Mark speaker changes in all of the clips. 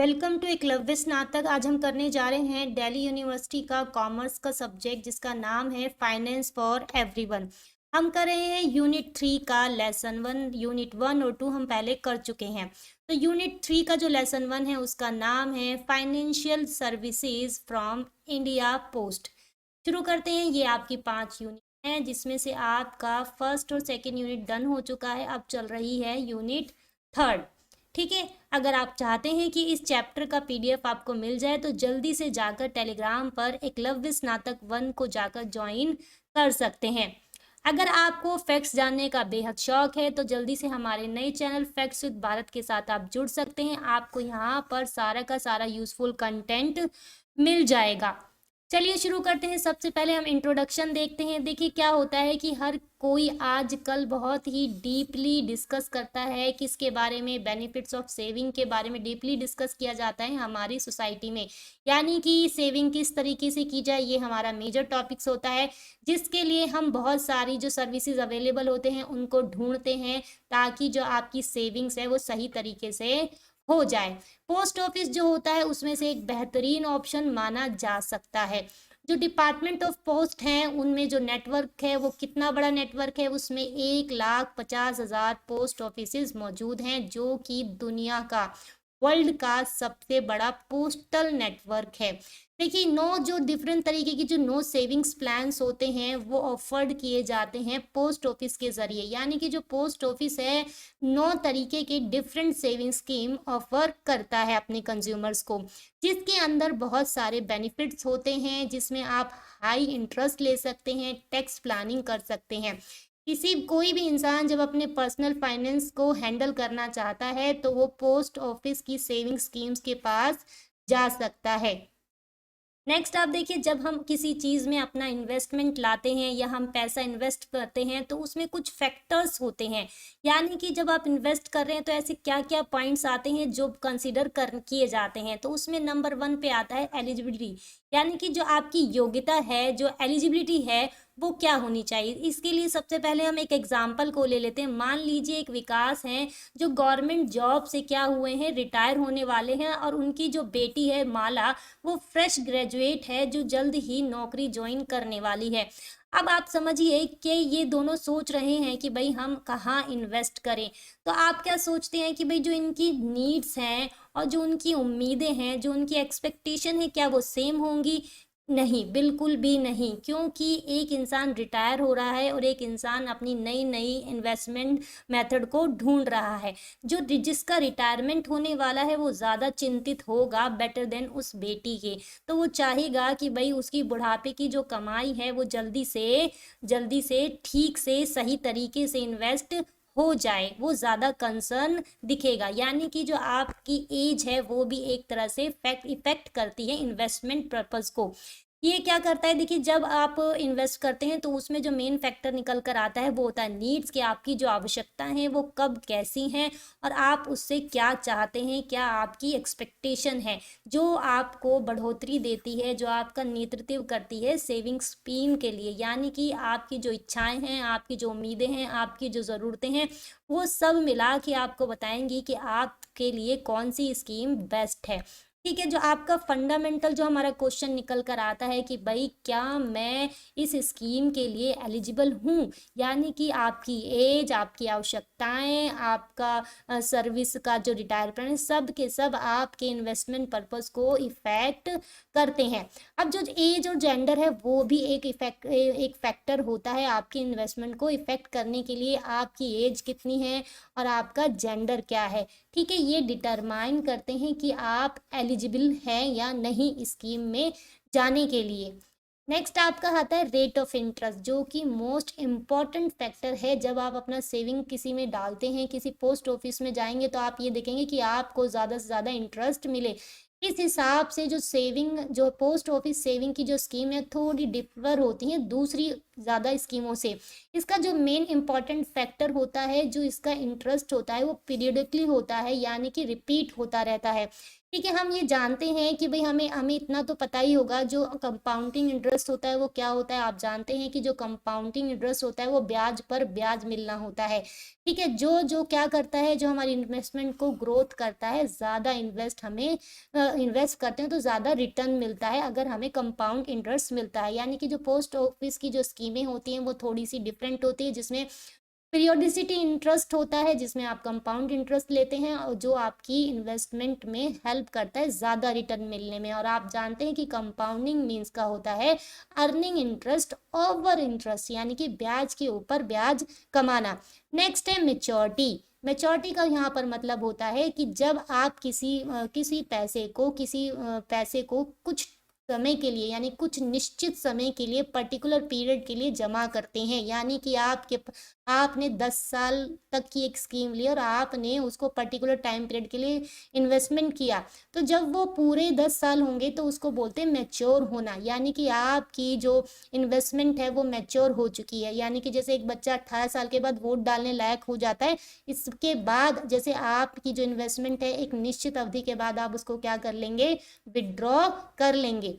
Speaker 1: Welcome to Eklavya स्नातक। आज हम करने जा रहे हैं दिल्ली यूनिवर्सिटी का कॉमर्स का सब्जेक्ट जिसका नाम है फाइनेंस फॉर एवरीवन। हम कर रहे हैं यूनिट 3 का लेसन 1। यूनिट 1 और 2 हम पहले कर चुके हैं। तो यूनिट 3 का जो लेसन 1 है उसका नाम है financial services from India post. शुरू करते हैं। ये आपकी 5 यूनिट हैं जिसमें से आपका फर्स्ट और सेकेंड यूनिट डन हो चुका है। अब चल रही है यूनिट 3। ठीक है। अगर आप चाहते हैं कि इस चैप्टर का पीडीएफ आपको मिल जाए तो जल्दी से जाकर टेलीग्राम पर एकलव्य स्नातक 1 को जाकर ज्वाइन कर सकते हैं। अगर आपको फैक्ट्स जानने का बेहद शौक है तो जल्दी से हमारे नए चैनल फैक्ट्स विद भारत के साथ आप जुड़ सकते हैं। आपको यहाँ पर सारा का सारा यूजफुल कंटेंट मिल जाएगा। चलिए शुरू करते हैं। सबसे पहले हम इंट्रोडक्शन देखते हैं। देखिए क्या होता है कि हर कोई आजकल बहुत ही डीपली डिस्कस करता है। किसके बारे में? बेनिफिट्स ऑफ सेविंग के बारे में डीपली डिस्कस किया जाता है हमारी सोसाइटी में। यानी कि सेविंग किस तरीके से की जाए, ये हमारा मेजर टॉपिक्स होता है, जिसके लिए हम बहुत सारी जो सर्विसेज अवेलेबल होते हैं उनको ढूंढते हैं ताकि जो आपकी सेविंग्स है वो सही तरीके से हो जाए। पोस्ट ऑफिस जो होता है उसमें से एक बेहतरीन ऑप्शन माना जा सकता है। जो डिपार्टमेंट ऑफ पोस्ट हैं उनमें जो नेटवर्क है वो कितना बड़ा नेटवर्क है, उसमें 1,50,000 पोस्ट ऑफिसेज मौजूद हैं जो कि दुनिया का, वर्ल्ड का सबसे बड़ा पोस्टल नेटवर्क है। देखिए 9 जो डिफरेंट तरीके की जो 9 सेविंग्स प्लान्स होते हैं वो ऑफर्ड किए जाते हैं पोस्ट ऑफिस के जरिए। यानी कि जो पोस्ट ऑफिस है 9 तरीके के डिफरेंट सेविंग स्कीम ऑफर करता है अपने कंज्यूमर्स को, जिसके अंदर बहुत सारे बेनिफिट्स होते हैं, जिसमें आप हाई इंटरेस्ट ले सकते हैं, टैक्स प्लानिंग कर सकते हैं। कोई भी इंसान जब अपने पर्सनल फाइनेंस को हैंडल करना चाहता है तो वो पोस्ट ऑफिस की सेविंग स्कीम्स के पास जा सकता है। नेक्स्ट आप देखिए, जब हम किसी चीज़ में अपना इन्वेस्टमेंट लाते हैं या हम पैसा इन्वेस्ट करते हैं तो उसमें कुछ फैक्टर्स होते हैं। यानी कि जब आप इन्वेस्ट कर रहे हैं तो ऐसे क्या क्या पॉइंट्स आते हैं जो कंसीडर कर किए जाते हैं। तो उसमें नंबर 1 पे आता है एलिजिबिलिटी। यानी कि जो आपकी योग्यता है, जो एलिजिबिलिटी है वो क्या होनी चाहिए। इसके लिए सबसे पहले हम एक एग्जाम्पल को ले लेते हैं। मान लीजिए एक विकास हैं जो गवर्नमेंट जॉब से क्या हुए हैं, रिटायर होने वाले हैं, और उनकी जो बेटी है माला वो फ्रेश ग्रेजुएट है जो जल्द ही नौकरी ज्वाइन करने वाली है। अब आप समझिए कि ये दोनों सोच रहे हैं कि भाई हम कहाँ इन्वेस्ट करें। तो आप क्या सोचते हैं कि भाई जो इनकी नीड्स हैं और जो उनकी उम्मीदें हैं, जो उनकी एक्सपेक्टेशन है, क्या वो सेम होंगी? नहीं, बिल्कुल भी नहीं। क्योंकि एक इंसान रिटायर हो रहा है और एक इंसान अपनी नई नई इन्वेस्टमेंट मेथड को ढूंढ रहा है। जिसका रिटायरमेंट होने वाला है वो ज़्यादा चिंतित होगा बेटर देन उस बेटी के। तो वो चाहेगा कि भाई उसकी बुढ़ापे की जो कमाई है वो जल्दी से ठीक से सही तरीके से इन्वेस्ट हो जाए, वो ज़्यादा कंसर्न दिखेगा। यानी कि जो आपकी एज है वो भी एक तरह से इफेक्ट करती है इन्वेस्टमेंट पर्पस को। ये क्या करता है, देखिए जब आप इन्वेस्ट करते हैं तो उसमें जो मेन फैक्टर निकल कर आता है वो होता है नीड्स, कि आपकी जो आवश्यकताएं हैं वो कब कैसी हैं और आप उससे क्या चाहते हैं, क्या आपकी एक्सपेक्टेशन है जो आपको बढ़ोतरी देती है, जो आपका नेतृत्व करती है सेविंग स्कीम के लिए। यानी कि आपकी जो इच्छाएं हैं, आपकी जो उम्मीदें हैं, आपकी जो ज़रूरतें हैं, वो सब मिला के आपको बताएंगी कि आपके लिए कौन सी स्कीम बेस्ट है। ठीक है। जो आपका फंडामेंटल जो हमारा क्वेश्चन निकल कर आता है कि भाई क्या मैं इस स्कीम के लिए एलिजिबल हूँ, यानी कि आपकी एज, आपकी आवश्यकताएं, आपका सर्विस का जो रिटायरमेंट, सब के सब आपके इन्वेस्टमेंट पर्पस को इफेक्ट करते हैं। अब जो एज और जेंडर है वो भी एक फैक्टर होता है आपके इन्वेस्टमेंट को इफेक्ट करने के लिए। आपकी एज कितनी है और आपका जेंडर क्या है, ठीक है, ये डिटरमाइन करते हैं कि आप एलिजिबल हैं या नहीं स्कीम में जाने के लिए। नेक्स्ट आपका आता है रेट ऑफ इंटरेस्ट, जो कि मोस्ट इम्पॉर्टेंट फैक्टर है। जब आप अपना सेविंग किसी में डालते हैं, किसी पोस्ट ऑफिस में जाएंगे तो आप ये देखेंगे कि आपको ज़्यादा से ज़्यादा इंटरेस्ट मिले। इस हिसाब से जो सेविंग, जो पोस्ट ऑफिस सेविंग की जो स्कीम है थोड़ी डिफर होती है दूसरी ज़्यादा स्कीमों से। इसका जो मेन इम्पॉर्टेंट फैक्टर होता है, जो इसका इंटरेस्ट होता है वो पीरियडिकली होता है, यानी कि रिपीट होता रहता है। ठीक है, हम ये जानते हैं कि भाई हमें हमें इतना तो पता ही होगा, जो कंपाउंडिंग इंटरेस्ट होता है वो क्या होता है। आप जानते हैं कि जो कंपाउंडिंग इंटरेस्ट होता है वो ब्याज पर ब्याज मिलना होता है। ठीक है, जो जो क्या करता है, जो हमारी इन्वेस्टमेंट को ग्रोथ करता है, ज़्यादा इन्वेस्ट करते हैं तो ज़्यादा रिटर्न मिलता है अगर हमें कंपाउंड इंटरेस्ट मिलता है। यानी कि जो पोस्ट ऑफिस की जो स्कीमें होती हैं वो थोड़ी सी डिफरेंट होती है, जिसमें पीरियोडिसिटी इंटरेस्ट होता है, जिसमें आप कंपाउंड इंटरेस्ट लेते हैं और जो आपकी इन्वेस्टमेंट में हेल्प करता है ज़्यादा रिटर्न मिलने में। और आप जानते हैं कि कंपाउंडिंग मीन्स का होता है अर्निंग इंटरेस्ट ओवर इंटरेस्ट, यानी कि ब्याज के ऊपर ब्याज कमाना। नेक्स्ट है मेच्योरिटी। मेच्योरिटी का यहाँ पर मतलब होता है कि जब आप किसी पैसे को कुछ समय के लिए, यानी कुछ निश्चित समय के लिए, पर्टिकुलर पीरियड के लिए जमा करते हैं। यानी कि आपने 10 साल तक की एक स्कीम ली और आपने उसको पर्टिकुलर टाइम पीरियड के लिए इन्वेस्टमेंट किया, तो जब वो पूरे 10 साल होंगे तो उसको बोलते हैं मैच्योर होना। यानी कि आपकी जो इन्वेस्टमेंट है वो मैच्योर हो चुकी है। यानी कि जैसे एक बच्चा 18 साल के बाद वोट डालने लायक हो जाता है, इसके बाद जैसे आपकी जो इन्वेस्टमेंट है एक निश्चित अवधि के बाद आप उसको क्या कर लेंगे, विड्रॉ कर लेंगे।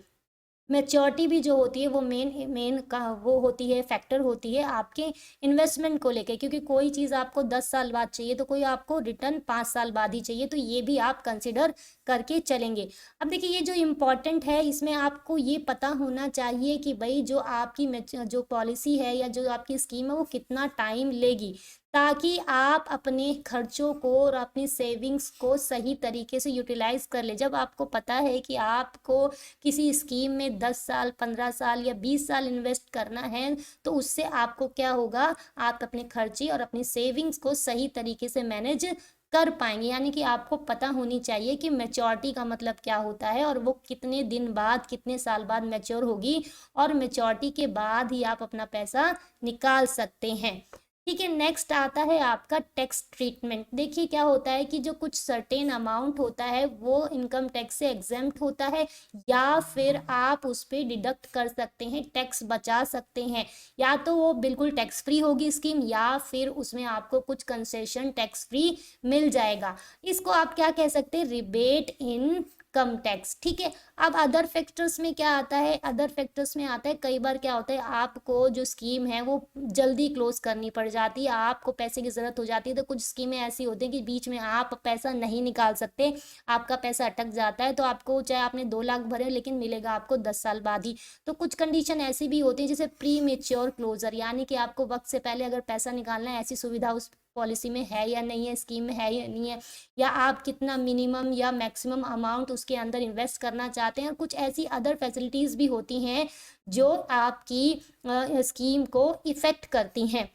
Speaker 1: मैच्योरिटी भी जो होती है वो मेन मेन का वो होती है, फैक्टर होती है आपके इन्वेस्टमेंट को लेके, क्योंकि कोई चीज़ आपको 10 साल बाद चाहिए तो कोई आपको रिटर्न 5 साल बाद ही चाहिए, तो ये भी आप कंसिडर करके चलेंगे। अब देखिए, ये जो इम्पोर्टेंट है इसमें आपको ये पता होना चाहिए कि भाई जो आपकी जो पॉलिसी है या जो आपकी स्कीम है वो कितना टाइम लेगी, ताकि आप अपने खर्चों को और अपनी सेविंग्स को सही तरीके से यूटिलाइज कर ले। जब आपको पता है कि आपको किसी स्कीम में 10 साल, 15 साल या 20 साल इन्वेस्ट करना है, तो उससे आपको क्या होगा, आप अपने खर्चे और अपनी सेविंग्स को सही तरीके से मैनेज कर पाएंगे। यानी कि आपको पता होनी चाहिए कि मैच्योरिटी का मतलब क्या होता है और वो कितने दिन बाद, कितने साल बाद मैच्योर होगी, और मैच्योरिटी के बाद ही आप अपना पैसा निकाल सकते हैं। ठीक है, नेक्स्ट आता है आपका टैक्स ट्रीटमेंट। देखिए क्या होता है कि जो कुछ सर्टेन अमाउंट होता है वो इनकम टैक्स से एग्जेम्प्ट होता है, या फिर आप उस पर डिडक्ट कर सकते हैं, टैक्स बचा सकते हैं। या तो वो बिल्कुल टैक्स फ्री होगी स्कीम, या फिर उसमें आपको कुछ कंसेशन टैक्स फ्री मिल जाएगा। इसको आप क्या कह सकते हैं, रिबेट इन कम टैक्स। ठीक है, अब अदर फैक्टर्स में क्या आता है, अदर फैक्टर्स में आता है कई बार क्या होता है, आपको जो स्कीम है वो जल्दी क्लोज करनी पड़ जाती है, आपको पैसे की ज़रूरत हो जाती है, तो कुछ स्कीमें ऐसी होती हैं कि बीच में आप पैसा नहीं निकाल सकते, आपका पैसा अटक जाता है, तो आपको चाहे आपने 2 लाख भरे लेकिन मिलेगा आपको 10 साल बाद ही। तो कुछ कंडीशन ऐसी भी होती है जैसे प्री मेच्योर क्लोजर, यानी कि आपको वक्त से पहले अगर पैसा निकालना है, ऐसी सुविधा उस पॉलिसी में है या नहीं है, स्कीम में है या नहीं है, या आप कितना मिनिमम या मैक्सिमम अमाउंट उसके अंदर इन्वेस्ट करना चाहते हैं। और कुछ ऐसी अदर फैसिलिटीज़ भी होती हैं जो आपकी स्कीम को इफेक्ट करती हैं।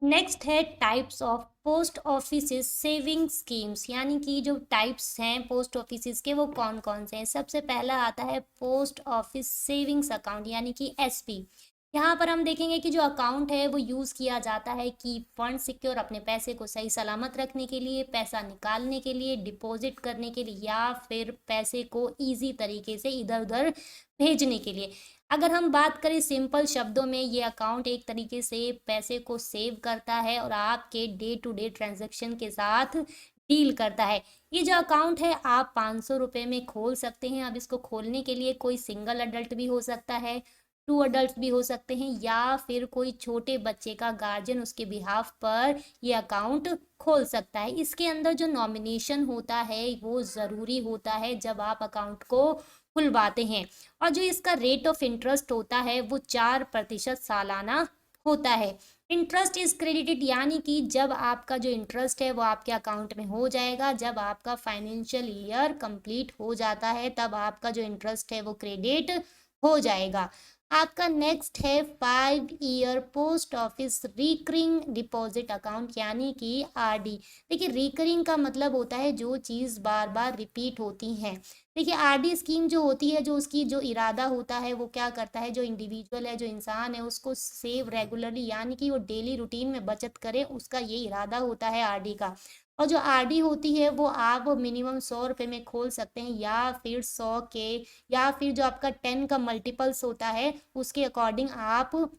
Speaker 1: नेक्स्ट है types of post office saving schemes, यानी कि जो टाइप्स हैं पोस्ट ऑफिस के वो कौन कौन से हैं। सबसे पहला आता है पोस्ट ऑफिस सेविंग्स अकाउंट, यानी कि एसपी। यहाँ पर हम देखेंगे कि जो अकाउंट है वो यूज़ किया जाता है कि फंड सिक्योर, अपने पैसे को सही सलामत रखने के लिए, पैसा निकालने के लिए, डिपॉजिट करने के लिए, या फिर पैसे को इजी तरीके से इधर उधर भेजने के लिए। अगर हम बात करें सिंपल शब्दों में, ये अकाउंट एक तरीके से पैसे को सेव करता है और आपके डे टू डे ट्रांजैक्शन के साथ डील करता है। ये जो अकाउंट है आप 500 रुपये में खोल सकते हैं। अब इसको खोलने के लिए कोई सिंगल अडल्ट भी हो सकता है, 2 अडल्ट भी हो सकते हैं, या फिर कोई छोटे बच्चे का गार्जियन उसके बिहाफ पर ये अकाउंट खोल सकता है। इसके अंदर जो नॉमिनेशन होता है वो ज़रूरी होता है जब आप अकाउंट को खुलवाते हैं। और जो इसका रेट ऑफ इंटरेस्ट होता है वो 4% सालाना होता है। इंटरेस्ट इज क्रेडिटेड, यानी कि जब आपका जो इंटरेस्ट है वो आपके अकाउंट में हो जाएगा, जब आपका फाइनेंशियल ईयर कंप्लीट हो जाता है तब आपका जो इंटरेस्ट है वो क्रेडिट हो जाएगा। आपका नेक्स्ट है 5 year post office recurring deposit account, यानी कि आरडी। देखिए रिकरिंग का मतलब होता है जो चीज़ बार बार रिपीट होती हैं। देखिए आरडी स्कीम जो होती है, जो उसकी जो इरादा होता है वो क्या करता है, जो इंडिविजुअल है, जो इंसान है, उसको सेव रेगुलरली, यानी कि वो डेली रूटीन में बचत करे, उसका ये इरादा होता है आरडी का। और जो आरडी होती है वो आप मिनिमम 100 रुपये में खोल सकते हैं, या फिर 100 के, या फिर जो आपका 10 का मल्टीपल्स होता है उसके अकॉर्डिंग आप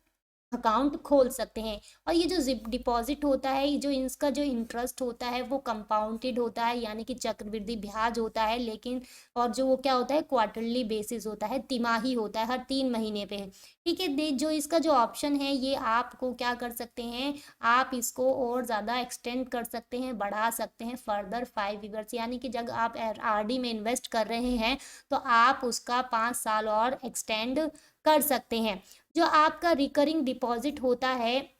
Speaker 1: अकाउंट खोल सकते हैं। और ये जो जिप डिपॉजिट होता है, ये जो इसका जो इंटरेस्ट होता है वो कंपाउंडेड होता है, यानी कि चक्रवृद्धि ब्याज होता है, लेकिन और जो वो क्या होता है, क्वार्टरली बेसिस होता है, तिमाही होता है, हर 3 महीने पे है। ठीक है, दे जो इसका जो ऑप्शन है ये आपको क्या कर सकते हैं, आप इसको और ज़्यादा एक्सटेंड कर सकते हैं, बढ़ा सकते हैं फर्दर 5 ईयर्स, यानी कि जब आप आरडी में इन्वेस्ट कर रहे हैं तो आप उसका 5 साल और एक्सटेंड कर सकते हैं। जो आपका रिकरिंग डिपॉजिट होता है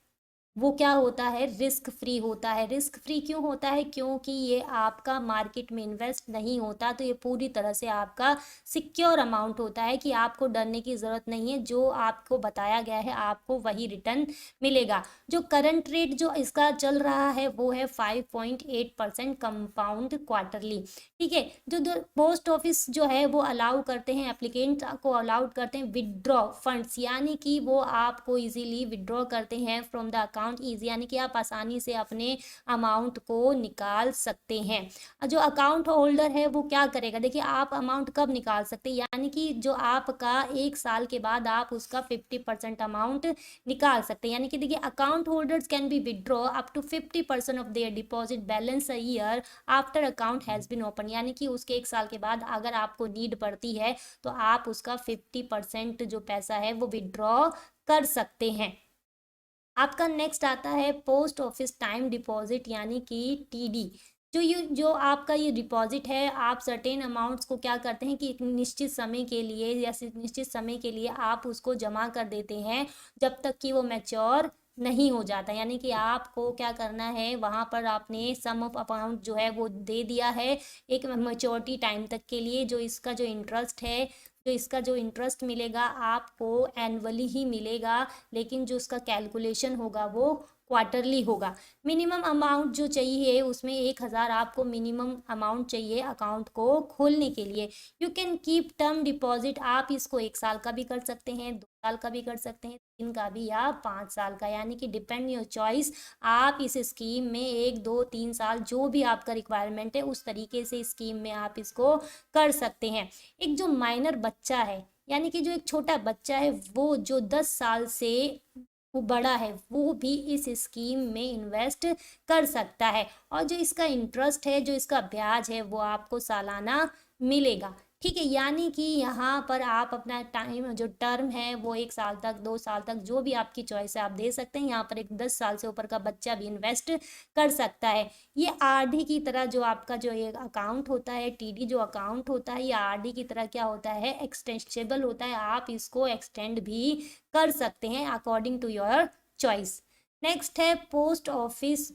Speaker 1: वो क्या होता है, रिस्क फ्री होता है। रिस्क फ्री क्यों होता है, क्योंकि ये आपका मार्केट में इन्वेस्ट नहीं होता, तो ये पूरी तरह से आपका सिक्योर अमाउंट होता है कि आपको डरने की ज़रूरत नहीं है, जो आपको बताया गया है आपको वही रिटर्न मिलेगा। जो करंट रेट जो इसका चल रहा है वो है 5.8% कंपाउंड क्वार्टरली। ठीक है, जो पोस्ट ऑफिस जो है वो अलाउ करते हैं, एप्लीकेंट को अलाउड करते हैं विदड्रॉ फंड्स, यानी कि वो आपको इजीली विदड्रॉ करते हैं फ्रॉम द अकाउंट ईजी, यानी कि आप आसानी से अपने अमाउंट को निकाल सकते हैं। जो अकाउंट होल्डर है वो क्या करेगा, देखिए आप अमाउंट कब निकाल सकते हैं, यानी कि जो आपका 1 साल के बाद आप उसका 50% अमाउंट निकाल सकते हैं। यानी कि देखिए account holders can be withdraw up to 50% of their deposit balance a year after account has been open, यानी कि उसके 1 साल के बाद अगर आपको नीड पड़ती है तो आप उसका 50% जो पैसा है वो विदड्रॉ कर सकते हैं। आपका नेक्स्ट आता है पोस्ट ऑफिस टाइम डिपॉजिट, यानी कि टीडी। जो आपका ये डिपॉजिट है, आप सर्टेन अमाउंट्स को क्या करते हैं कि एक निश्चित समय के लिए या निश्चित समय के लिए आप उसको जमा कर देते हैं जब तक कि वो मैच्योर नहीं हो जाता। यानी कि आपको क्या करना है, वहाँ पर आपने सम ऑफ अमाउंट जो है वो दे दिया है एक मैच्योरिटी टाइम तक के लिए। जो इसका जो इंटरेस्ट मिलेगा आपको एनुअली ही मिलेगा, लेकिन जो उसका कैलकुलेशन होगा वो क्वार्टरली होगा। मिनिमम अमाउंट जो चाहिए उसमें 1,000 आपको मिनिमम अमाउंट चाहिए अकाउंट को खोलने के लिए। You can keep term deposit, आप इसको 1 साल का भी कर सकते हैं, 2 साल का भी कर सकते हैं, 3 का भी, या 5 साल का, यानी कि डिपेंड योर चॉइस। आप इस स्कीम में 1, 2, 3 साल जो भी आपका रिक्वायरमेंट है उस तरीके से स्कीम में आप इसको कर सकते हैं। एक जो माइनर बच्चा है, यानी कि जो एक छोटा बच्चा है वो जो 10 साल से वो बड़ा है, वो भी इस स्कीम में इन्वेस्ट कर सकता है। और जो इसका इंटरेस्ट है, जो इसका ब्याज है, वो आपको सालाना मिलेगा। ठीक है, यानी कि यहाँ पर आप अपना टाइम जो टर्म है वो 1 साल तक, 2 साल तक, जो भी आपकी चॉइस है आप दे सकते हैं। यहाँ पर एक 10 साल से ऊपर का बच्चा भी इन्वेस्ट कर सकता है। ये आरडी की तरह जो आपका जो ये अकाउंट होता है, टीडी जो अकाउंट होता है, ये आरडी की तरह क्या होता है, एक्सटेंशेबल होता है। आप इसको एक्सटेंड भी कर सकते हैं according to your choice. Next है post office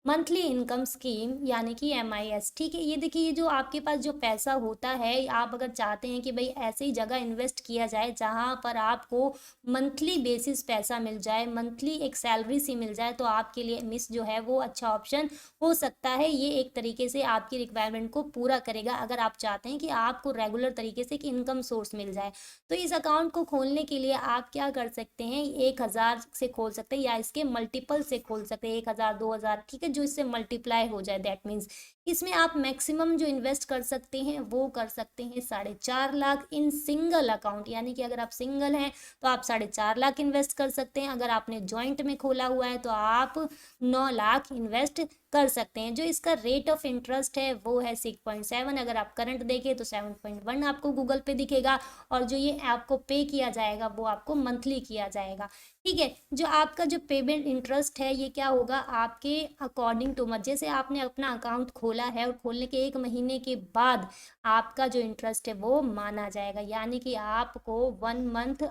Speaker 1: monthly income scheme, यानी कि MIS। ठीक है, ये देखिए ये जो आपके पास जो पैसा होता है, आप अगर चाहते हैं कि भाई ऐसे ही जगह इन्वेस्ट किया जाए जहां पर आपको मंथली बेसिस पैसा मिल जाए, मंथली एक सैलरी सी मिल जाए, तो आपके लिए मिस जो है वो अच्छा ऑप्शन हो सकता है। ये एक तरीके से आपकी रिक्वायरमेंट को पूरा करेगा अगर आप चाहते हैं कि आपको रेगुलर तरीके से एक इनकम सोर्स मिल जाए। तो इस अकाउंट को खोलने के लिए आप क्या कर सकते हैं, 1,000 से खोल सकते हैं या इसके मल्टीपल से खोल सकते हैं, 1,000, 2,000, ठीक है, जो इससे मल्टीप्लाई हो जाए। दैट मीन्स इसमें आप मैक्सिमम जो इन्वेस्ट कर सकते हैं वो कर सकते हैं 4.5 लाख इन सिंगल अकाउंट, यानी कि अगर आप सिंगल हैं तो आप 4.5 लाख इन्वेस्ट कर सकते हैं। अगर आपने जॉइंट में खोला हुआ है तो आप 9 लाख इन्वेस्ट कर सकते हैं। जो इसका रेट ऑफ इंटरेस्ट है वो है 6.7, अगर आप करंट देखें तो 7.1 आपको गूगल पे दिखेगा, और जो ये आपको पे किया जाएगा वो आपको मंथली किया जाएगा। ठीक है, जो आपका जो पेमेंट इंटरेस्ट है ये क्या होगा, आपके अकॉर्डिंग टू मत, जैसे आपने अपना अकाउंट खोला है और खोलने के 1 महीने के बाद आपका जो इंटरेस्ट है वो माना जाएगा, यानी कि आपको 1 month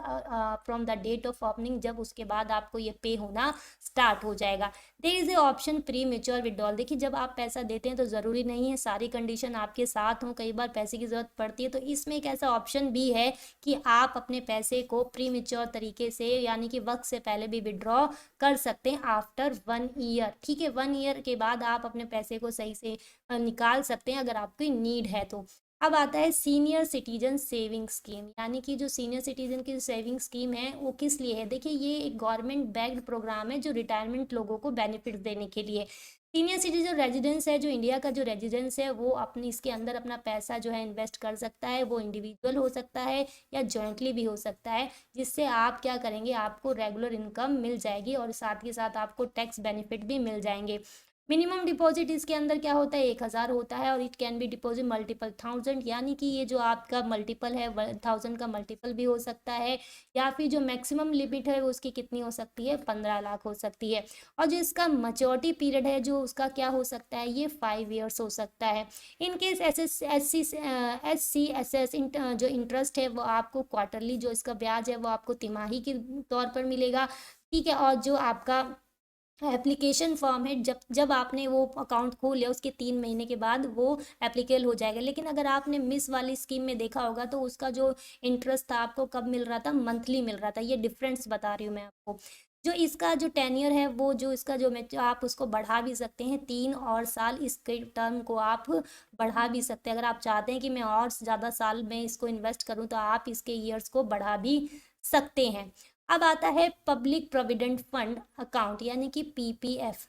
Speaker 1: from the date of opening, जब उसके बाद आपको ये पे होना स्टार्ट हो जाएगा। There is a option premature withdrawal. देखिए जब आप पैसा देते हैं तो ज़रूरी नहीं है सारी कंडीशन आपके साथ हो, कई बार पैसे की ज़रूरत पड़ती है, तो इसमें एक ऐसा ऑप्शन भी है कि आप अपने पैसे को प्री मेच्योर तरीके से, यानी कि वक्त से पहले भी विड्रॉ कर सकते हैं आफ्टर 1 ईयर। ठीक है, 1 ईयर के बाद आप अपने पैसे को सही से निकाल सकते हैं अगर आपकी नीड है तो। अब आता है सीनियर सिटीजन सेविंग स्कीम, यानी कि जो सीनियर सिटीजन की सेविंग स्कीम है वो किस लिए है, देखिए ये एक गवर्नमेंट बैक्ड प्रोग्राम है जो रिटायरमेंट लोगों को बेनिफिट देने के लिए। सीनियर सिटीजन रेजिडेंस है, जो इंडिया का जो रेजिडेंस है वो अपनी इसके अंदर अपना पैसा जो है इन्वेस्ट कर सकता है। वो इंडिविजुअल हो सकता है या जॉइंटली भी हो सकता है, जिससे आप क्या करेंगे, आपको रेगुलर इनकम मिल जाएगी और साथ के साथ आपको टैक्स बेनिफिट भी मिल जाएंगे। मिनिमम डिपॉजिट इसके अंदर क्या होता है, 1,000 होता है और it can be deposit multiple thousand, यानी कि ये जो आपका मल्टीपल है 1,000 का मल्टीपल भी हो सकता है, या फिर जो मैक्सिमम लिमिट है वो उसकी कितनी हो सकती है, 15 लाख हो सकती है। और जो इसका मैच्योरिटी पीरियड है जो उसका क्या हो सकता है, ये 5 ईयर्स हो सकता है। In case S C S S जो इंटरेस्ट है वो आपको क्वार्टरली, जो इसका ब्याज है वो आपको तिमाही के तौर पर मिलेगा, ठीक है। और जो आपका एप्लीकेशन फॉर्म है, जब जब आपने वो अकाउंट खोल लिया उसके 3 महीने के बाद वो एप्लीकेबल हो जाएगा। लेकिन अगर आपने मिस वाली स्कीम में देखा होगा तो उसका जो इंटरेस्ट था आपको कब मिल रहा था, मंथली मिल रहा था। ये डिफरेंस बता रही हूँ मैं आपको। जो इसका जो टेन्योर है वो जो इसका जो आप उसको बढ़ा भी सकते हैं, 3 और साल इसके टर्म को आप बढ़ा भी सकते हैं। अगर आप चाहते हैं कि मैं और ज़्यादा साल में इसको इन्वेस्ट करूँ तो आप इसके ईयर्स को बढ़ा भी सकते हैं। अब आता है पब्लिक प्रोविडेंट फंड अकाउंट यानी कि पीपीएफ।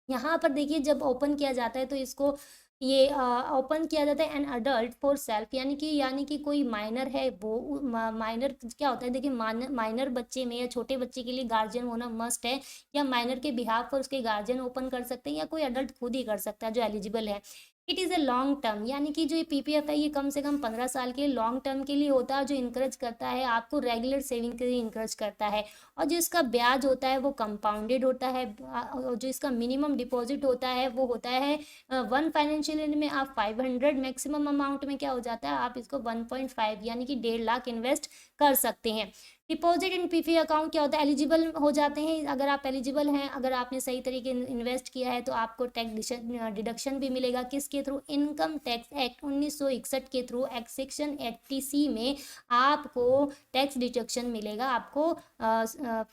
Speaker 1: यहाँ पर देखिए जब ओपन किया जाता है तो इसको ये ओपन किया जाता है एन अडल्ट फॉर सेल्फ, यानी कि कोई माइनर है वो माइनर क्या होता है, देखिए माइनर बच्चे में या छोटे बच्चे के लिए गार्जियन होना मस्ट है, या माइनर के बिहाफ पर उसके गार्जियन ओपन कर सकते हैं या कोई अडल्ट खुद ही कर सकता है जो एलिजिबल है। It is a long term, यानी कि जो ये पीपीएफ है ये कम से कम 15 साल के लॉन्ग टर्म के लिए होता है, जो इंकरेज करता है आपको रेगुलर सेविंग के लिए इंकरेज करता है। और जो इसका ब्याज होता है वो कंपाउंडेड होता है। और जो इसका मिनिमम डिपॉजिट होता है वो होता है 1 फाइनेंशियल ईयर में आप 500, मैक्सिमम अमाउंट में क्या हो जाता है आप इसको 1.5 यानी कि 1.5 लाख इन्वेस्ट कर सकते हैं। डिपॉजिट इन पीपी अकाउंट क्या होता है, एलिजिबल हो जाते हैं। अगर आप एलिजिबल हैं, अगर आपने सही तरीके इन्वेस्ट किया है तो आपको टैक्स डिडक्शन भी मिलेगा। किसके थ्रू, इनकम टैक्स एक्ट 1961 के थ्रू एक्ट सेक्शन 80C में आपको टैक्स डिडक्शन मिलेगा, आपको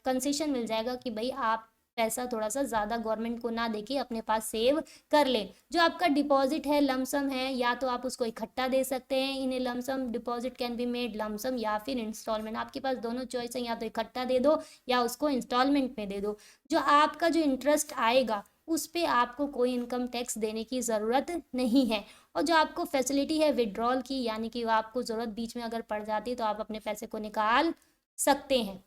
Speaker 1: कंसेशन मिल जाएगा कि भाई आप पैसा थोड़ा सा ज़्यादा गवर्नमेंट को ना देके अपने पास सेव कर ले। जो आपका डिपॉजिट है लमसम है, या तो आप उसको इकट्ठा दे सकते हैं, इन्हें lump sum deposit can be made lump sum या फिर इंस्टॉलमेंट, आपके पास दोनों चॉइस है, या तो इकट्ठा दे दो या उसको इंस्टॉलमेंट में दे दो। जो आपका जो इंटरेस्ट आएगा उस पर आपको कोई इनकम टैक्स देने की ज़रूरत नहीं है। और जो आपको फैसिलिटी है विड्रॉल की, यानी कि आपको ज़रूरत बीच में अगर पड़ जाती है तो आप अपने पैसे को निकाल सकते हैं।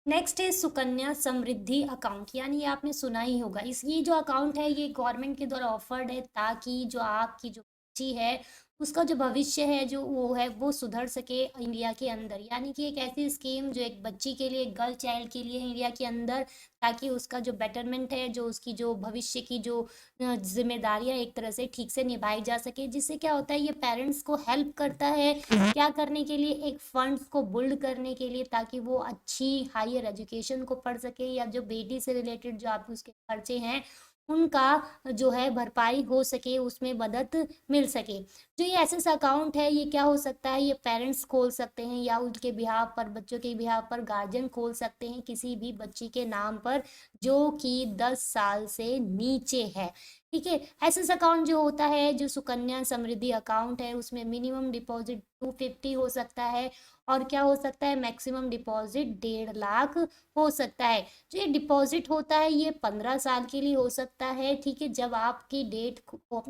Speaker 1: नेक्स्ट है सुकन्या समृद्धि अकाउंट, यानी ये आपने सुना ही होगा। ये जो अकाउंट है ये गवर्नमेंट के द्वारा ऑफर्ड है ताकि जो आपकी जो बच्ची है उसका जो भविष्य है जो वो है वो सुधर सके इंडिया के अंदर। यानी कि एक ऐसी स्कीम जो एक बच्ची के लिए, एक गर्ल चाइल्ड के लिए इंडिया के अंदर, ताकि उसका जो बेटरमेंट है, जो उसकी जो भविष्य की जो जिम्मेदारियां एक तरह से ठीक से निभाई जा सके। जिससे क्या होता है, ये पेरेंट्स को हेल्प करता है क्या करने के लिए, एक फंड्स को बिल्ड करने के लिए, ताकि वो अच्छी हायर एजुकेशन को पढ़ सके, या जो बेटी से रिलेटेड जो आपके उसके खर्चे हैं उनका जो है भरपाई हो सके, उसमें मदद मिल सके। जो ये एसएस अकाउंट है ये क्या हो सकता है, ये पेरेंट्स खोल सकते हैं या उनके बिहाव पर, बच्चों के बिहाव पर गार्जियन खोल सकते हैं किसी भी बच्ची के नाम पर जो कि 10 साल से नीचे है, ठीक है। एसएस अकाउंट जो होता है, जो सुकन्या समृद्धि अकाउंट है, उसमें मिनिमम डिपॉजिट 250 हो सकता है और क्या हो सकता है, मैक्सिमम डिपॉजिट 1.5 लाख हो सकता है। जो ये डिपॉजिट होता है ये 15 साल के लिए हो सकता है, ठीक है। जब आपकी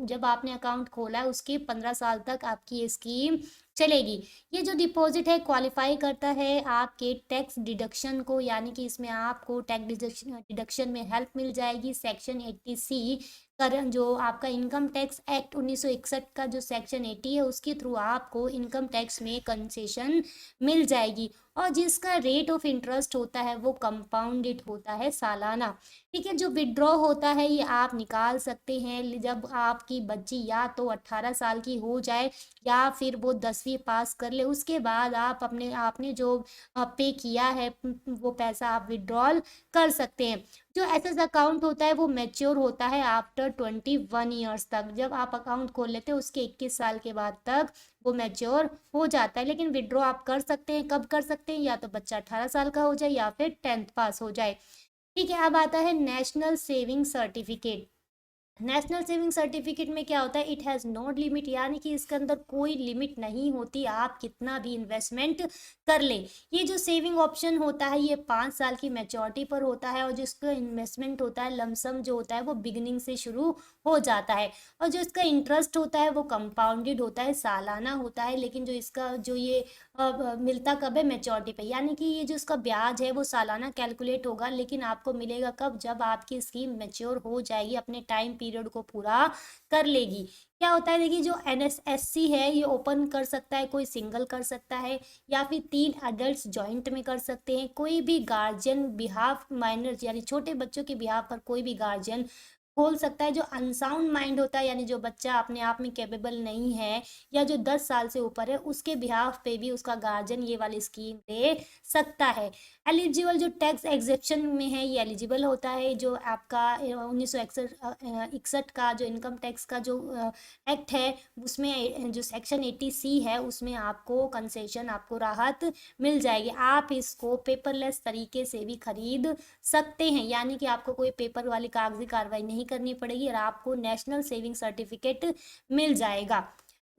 Speaker 1: जब आपने अकाउंट खोला है उसके 15 साल तक आपकी ये स्कीम चलेगी। ये जो डिपॉजिट है क्वालिफाई करता है आपके टैक्स डिडक्शन को, यानी कि इसमें आपको टैक्स डिडक्शन में हेल्प मिल जाएगी। सेक्शन 80C करंट जो आपका इनकम टैक्स एक्ट 1961 का जो सेक्शन 80 है उसके थ्रू आपको इनकम टैक्स में कंसेशन मिल जाएगी। और जिसका रेट ऑफ इंटरेस्ट होता है वो कंपाउंडेड होता है सालाना, ठीक है। जो विड्रॉ होता है ये आप निकाल सकते हैं जब आपकी बच्ची या तो 18 साल की हो जाए या फिर वो 10वीं पास कर ले, उसके बाद आप आपने जो पे किया है वो पैसा आप विड्रॉल कर सकते हैं। जो एसएस अकाउंट होता है वो मैच्योर होता है आफ्टर 21 ईयर्स तक। जब आप अकाउंट खोल लेते हैं उसके 21 साल के बाद तक वो मैच्योर हो जाता है। लेकिन विड्रॉ आप कर सकते हैं, कब कर सकते हैं, या तो बच्चा 18 साल का हो जाए या फिर 10th पास हो जाए, ठीक है। अब आता है national saving certificate. National saving certificate में क्या होता है, इट हैज़ नो लिमिट, यानी कि इसके अंदर कोई लिमिट नहीं होती, आप कितना भी इन्वेस्टमेंट कर ले। ये जो सेविंग ऑप्शन होता है ये 5 साल की मैच्योरिटी पर होता है, और जो इसका इन्वेस्टमेंट होता है लमसम जो होता है वो बिगिनिंग से शुरू हो जाता है, और जो इसका इंटरेस्ट होता है वो कंपाउंडेड होता है, सालाना होता है, लेकिन जो इसका जो ये मिलता कब है, मैच्योरिटी पे, यानी कि ये जो इसका ब्याज है वो सालाना कैलकुलेट होगा, लेकिन आपको मिलेगा कब, जब आपकी स्कीम मैच्योर हो जाएगी, अपने टाइम पीरियड को पूरा कर लेगी। क्या होता है, देखिए जो एनएसएससी है ये ओपन कर सकता है, कोई सिंगल कर सकता है, या फिर 3 अडल्ट जॉइंट में कर सकते हैं, कोई भी गार्जियन बिहाफ माइनर यानी छोटे बच्चों के बिहाफ पर कोई भी गार्जियन खोल सकता है। जो अनसाउंड माइंड होता है, यानी जो बच्चा अपने आप में कैपेबल नहीं है, या जो 10 साल से ऊपर है, उसके बिहाफ पे भी उसका गार्जियन ये वाली स्कीम ले सकता है। एलिजिबल जो टैक्स एग्जेप्शन में है ये एलिजिबल होता है, जो आपका 1961 का जो इनकम टैक्स का जो एक्ट है उसमें जो सेक्शन 80C है उसमें आपको कंसेशन, आपको राहत मिल जाएगी, आप इसको पेपरलेस तरीके से भी खरीद सकते हैं, यानी कि आपको कोई पेपर वाली कागजी कार्रवाई नहीं करनी पड़ेगी और आपको नेशनल सेविंग सर्टिफिकेट मिल जाएगा।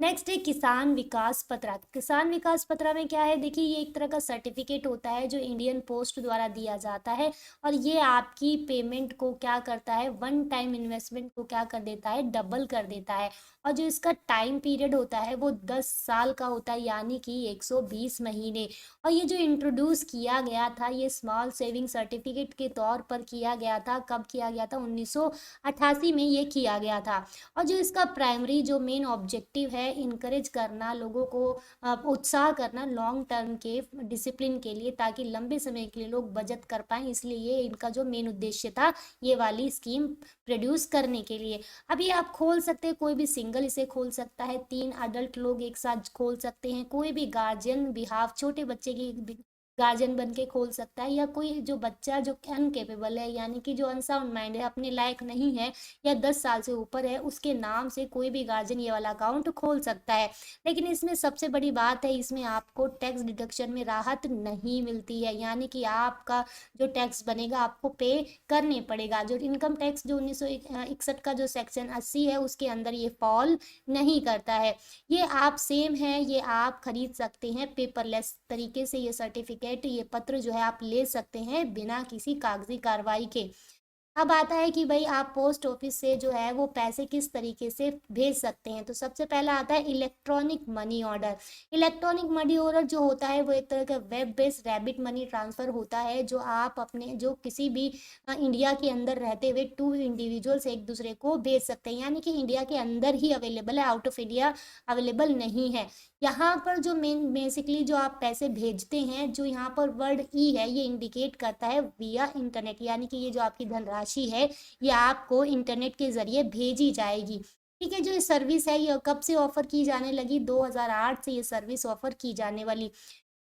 Speaker 1: नेक्स्ट है किसान विकास पत्र। किसान विकास पत्र में क्या है, देखिए ये एक तरह का सर्टिफिकेट होता है जो इंडियन पोस्ट द्वारा दिया जाता है, और ये आपकी पेमेंट को क्या करता है, वन टाइम इन्वेस्टमेंट को क्या कर देता है, डबल कर देता है, और जो इसका टाइम पीरियड होता है वो 10 साल का होता है, यानी कि 120 महीने। और ये जो इंट्रोड्यूस किया गया था ये स्मॉल सेविंग सर्टिफिकेट के तौर पर किया गया था, कब किया गया था, 1988 में ये किया गया था। और जो इसका प्राइमरी जो मेन ऑब्जेक्टिव है, इनकरेज करना लोगों को, उत्साह करना लॉन्ग टर्म के डिसिप्लिन के लिए, ताकि लंबे समय के लिए लोग बचत कर पाएं, इसलिए ये इनका जो मेन उद्देश्य था ये वाली स्कीम प्रोड्यूस करने के लिए। अभी आप खोल सकते हैं, कोई भी सिंगल इसे खोल सकता है, 3 अडल्ट लोग एक साथ खोल सकते हैं, कोई भी गार्जियन बिहाफ छोटे बच्चे की गार्जियन बन के खोल सकता है, या कोई जो बच्चा जो अनकेपेबल है, यानी कि जो अनसाउंड माइंड है, अपने लायक नहीं है, या 10 साल से ऊपर है, उसके नाम से कोई भी गार्जियन ये वाला अकाउंट खोल सकता है। लेकिन इसमें सबसे बड़ी बात है, इसमें आपको टैक्स डिडक्शन में राहत नहीं मिलती है, यानी कि आपका जो टैक्स बनेगा आपको पे करने पड़ेगा। जो इनकम टैक्स जो 1961 का जो सेक्शन 80 है उसके अंदर ये फॉल नहीं करता है। ये आप सेम है, ये आप खरीद सकते हैं पेपरलेस तरीके से, ये सर्टिफिकेट, ये पत्र जो है आप ले सकते हैं बिना किसी कागजी कार्रवाई के। अब आता है कि भाई आप पोस्ट ऑफिस से जो है वो पैसे किस तरीके से भेज सकते हैं, तो सबसे पहला आता है electronic money order. Electronic money order जो होता है वो एक तरह का web based rabbit money transfer होता है, जो आप अपने जो किसी भी इंडिया के अंदर रहते हुए 2 इंडिविजुअल्स एक दूसरे को भेज सकते हैं, यानी कि इंडिया के अंदर ही अवेलेबल है, आउट ऑफ इंडिया अवेलेबल नहीं है। यहाँ पर जो मेन बेसिकली जो आप पैसे भेजते हैं, जो यहाँ पर वर्ड ई है ये इंडिकेट करता है विया इंटरनेट, यानी कि ये जो आपकी धनराशि है ये आपको इंटरनेट के जरिए भेजी जाएगी। ठीक है, जो ये सर्विस है ये कब से ऑफर की जाने लगी, 2008 से ये सर्विस ऑफर की जाने वाली।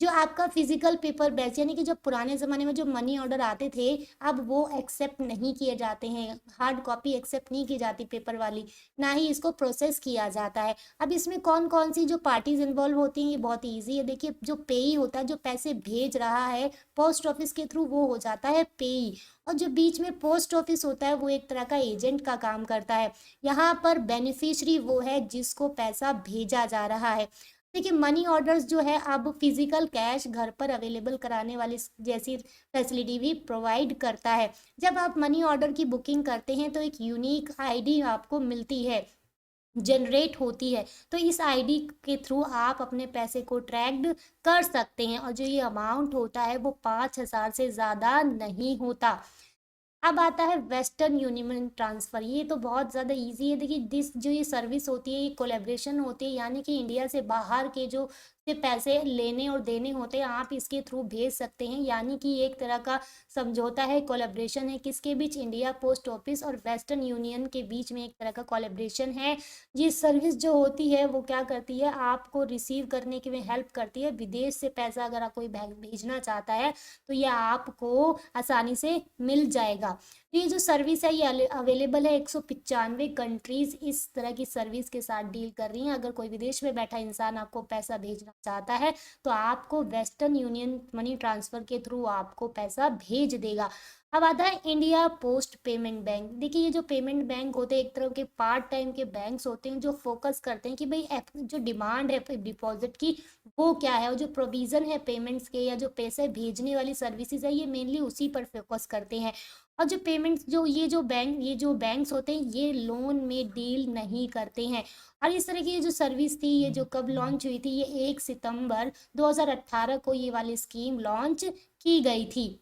Speaker 1: जो आपका फिजिकल पेपर बेस, यानी कि जब पुराने ज़माने में जो मनी ऑर्डर आते थे अब वो एक्सेप्ट नहीं किए जाते हैं, हार्ड कॉपी एक्सेप्ट नहीं की जाती पेपर वाली, ना ही इसको प्रोसेस किया जाता है। अब इसमें कौन कौन सी जो पार्टीज इन्वॉल्व होती हैं ये बहुत ईजी है, देखिए जो पेई होता है, जो पैसे भेज रहा है पोस्ट ऑफिस के थ्रू वो हो जाता है पेई, और जो बीच में पोस्ट ऑफिस होता है वो एक तरह का एजेंट का काम करता है। यहाँ पर बेनिफिशियरी वो है जिसको पैसा भेजा जा रहा है। देखिए मनी ऑर्डर्स जो है अब फिजिकल कैश घर पर अवेलेबल कराने वाली जैसी फैसिलिटी भी प्रोवाइड करता है। जब आप मनी ऑर्डर की बुकिंग करते हैं तो एक यूनिक आईडी आपको मिलती है, जनरेट होती है, तो इस आईडी के थ्रू आप अपने पैसे को ट्रैक्ड कर सकते हैं, और जो ये अमाउंट होता है वो 5,000 से ज़्यादा नहीं होता। अब आता है वेस्टर्न यूनियन ट्रांसफ़र, ये तो बहुत ज़्यादा इजी है। देखिए दिस जो ये सर्विस होती है ये कोलेब्रेशन होती है, यानी कि इंडिया से बाहर के जो से पैसे लेने और देने होते हैं आप इसके थ्रू भेज सकते हैं, यानी कि एक तरह का समझौता है, कोलेब्रेशन है, किसके बीच, इंडिया पोस्ट ऑफिस और वेस्टर्न यूनियन के बीच में एक तरह का कोलेब्रेशन है। ये सर्विस जो होती है वो क्या करती है, आपको रिसीव करने के में हेल्प करती है। विदेश से पैसा अगर आप कोई भेजना चाहता है तो ये आपको आसानी से मिल जाएगा। ये जो सर्विस है ये अवेलेबल है, 195 कंट्रीज इस तरह की सर्विस के साथ डील कर रही हैं। अगर कोई विदेश में बैठा इंसान आपको पैसा भेजना चाहता है तो आपको वेस्टर्न यूनियन मनी ट्रांसफ़र के थ्रू आपको पैसा भेज देगा। अब आता है इंडिया पोस्ट पेमेंट बैंक। देखिए ये जो पेमेंट बैंक होते हैं एक तरह के पार्ट टाइम के बैंक्स होते हैं जो फोकस करते हैं कि भाई जो डिमांड है डिपॉजिट की वो क्या है, और जो प्रोविजन है पेमेंट्स के या जो पैसे भेजने वाली सर्विसेज है ये मेनली उसी पर फोकस करते हैं। और जो पेमेंट्स जो ये जो बैंक्स होते हैं ये लोन में डील नहीं करते हैं। और इस तरह की ये जो सर्विस थी ये जो कब लॉन्च हुई थी, ये 1 सितंबर 2018 को ये वाली स्कीम लॉन्च की गई थी।